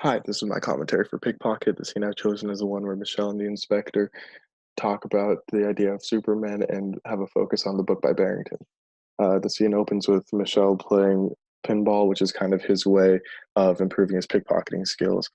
Hi, this is my commentary for Pickpocket. The scene I've chosen is the one where Michelle and the inspector talk about the idea of Superman and have a focus on the book by Barrington. The scene opens with Michelle playing pinball, which is kind of his way of improving his pickpocketing skills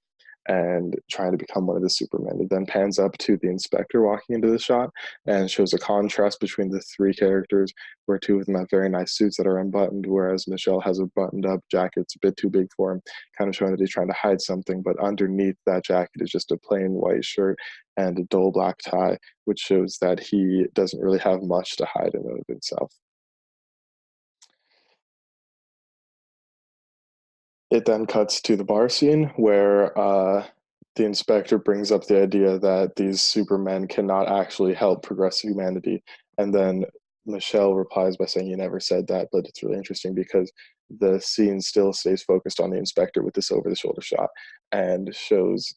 and trying to become one of the Supermen. It then pans up to the inspector walking into the shot and shows a contrast between the three characters, where two of them have very nice suits that are unbuttoned, whereas Michelle has a buttoned up jacket. It's a bit too big for him, kind of showing that he's trying to hide something, but underneath that jacket is just a plain white shirt and a dull black tie, which shows that he doesn't really have much to hide in and of himself. It then cuts to the bar scene where the inspector brings up the idea that these supermen cannot actually help progress humanity. And then Michelle replies by saying, "You never said that," but it's really interesting because the scene still stays focused on the inspector with this over the shoulder shot and shows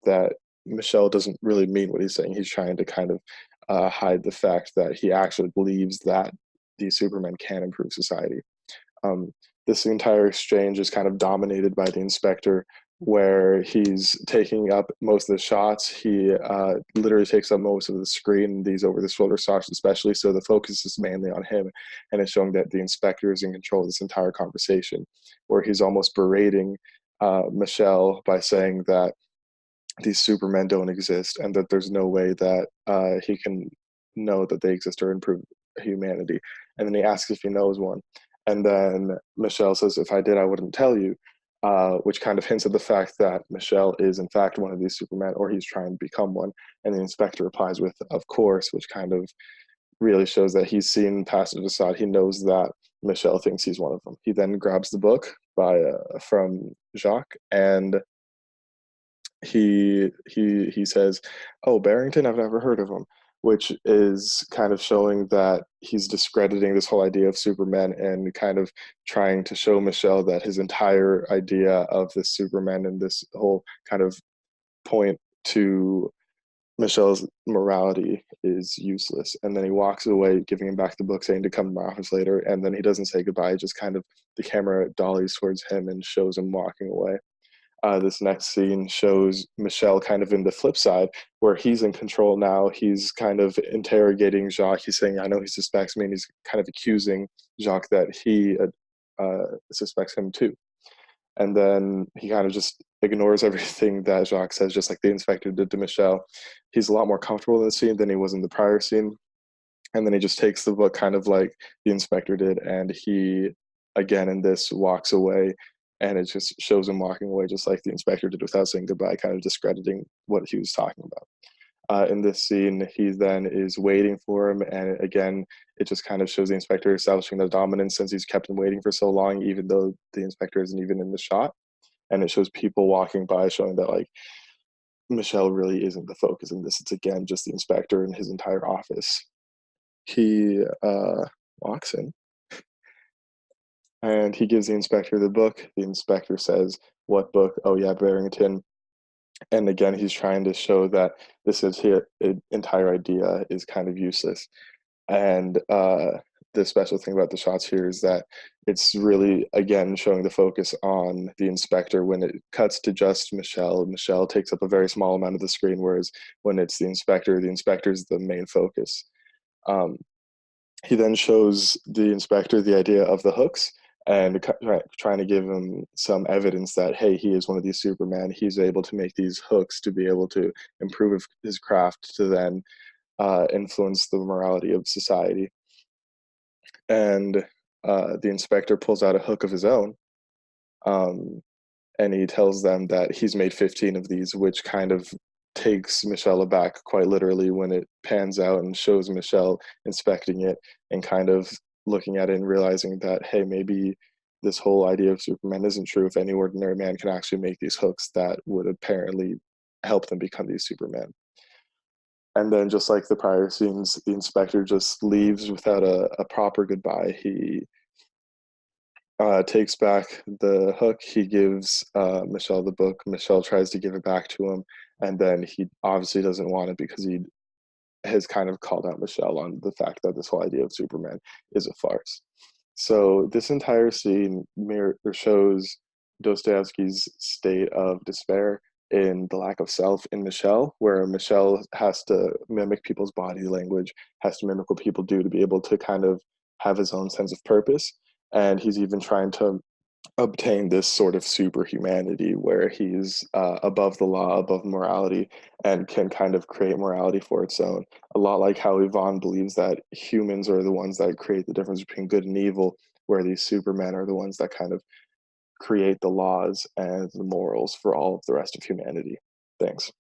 that Michelle doesn't really mean what he's saying. He's trying to kind of hide the fact that he actually believes that these supermen can improve society. Um, this entire exchange is kind of dominated by the inspector, where he's taking up most of the shots. He literally takes up most of the screen, these over the shoulder shots, especially. So the focus is mainly on him, and it's showing that the inspector is in control of this entire conversation, where he's almost berating Michelle by saying that these supermen don't exist and that there's no way that he can know that they exist or improve humanity. And then he asks if he knows one. And then Michelle says, "If I did, I wouldn't tell you," which kind of hints at the fact that Michelle is, in fact, one of these supermen, or he's trying to become one. And the inspector replies with, "Of course," which kind of really shows that he's seen past it aside. He knows that Michelle thinks he's one of them. He then grabs the book from Jacques, and he says, "Oh, Barrington, I've never heard of him," which is kind of showing that he's discrediting this whole idea of Superman and kind of trying to show Michelle that his entire idea of this Superman and this whole kind of point to Michelle's morality is useless. And then he walks away, giving him back the book, saying to come to my office later. And then he doesn't say goodbye, just kind of the camera dollies towards him and shows him walking away. This next scene shows Michelle kind of in the flip side, where he's in control now. He's kind of interrogating Jacques. He's saying, "I know he suspects me," and he's kind of accusing Jacques that he suspects him too. And then he kind of just ignores everything that Jacques says, just like the inspector did to Michelle. He's a lot more comfortable in the scene than he was in the prior scene. And then he just takes the book kind of like the inspector did, and he again in this walks away, and it just shows him walking away just like the inspector did without saying goodbye, kind of discrediting what he was talking about. In this scene, he then is waiting for him, and again, it just kind of shows the inspector establishing the dominance since he's kept him waiting for so long, even though the inspector isn't even in the shot. And it shows people walking by, showing that like Michelle really isn't the focus in this. It's again just the inspector and his entire office. He walks in and he gives the inspector the book. The inspector says, "What book?" "Oh yeah, Barrington." And again, he's trying to show that this is his entire idea is kind of useless. And the special thing about the shots here is that it's really again showing the focus on the inspector. When it cuts to just Michelle, Michelle takes up a very small amount of the screen, whereas when it's the inspector is the main focus. Um, he then shows the inspector the idea of the hooks and trying to give him some evidence that, hey, he is one of these Superman. He's able to make these hooks to be able to improve his craft to then influence the morality of society. And the inspector pulls out a hook of his own, um, and he tells them that he's made 15 of these, which kind of takes Michelle aback quite literally when it pans out and shows Michelle inspecting it and kind of looking at it and realizing that, hey, maybe this whole idea of Superman isn't true if any ordinary man can actually make these hooks that would apparently help them become these Supermen. And then, just like the prior scenes, the inspector just leaves without a proper goodbye. He takes back the hook. He gives Michelle the book. Michelle tries to give it back to him, and then he obviously doesn't want it because he has kind of called out Michelle on the fact that this whole idea of Superman is a farce. So this entire scene shows Dostoevsky's state of despair in the lack of self in Michelle, where Michelle has to mimic people's body language, has to mimic what people do to be able to kind of have his own sense of purpose. And he's even trying to obtain this sort of superhumanity where he's above the law, above morality, and can kind of create morality for its own. A lot like how Yvonne believes that humans are the ones that create the difference between good and evil, where these supermen are the ones that kind of create the laws and the morals for all of the rest of humanity. Thanks.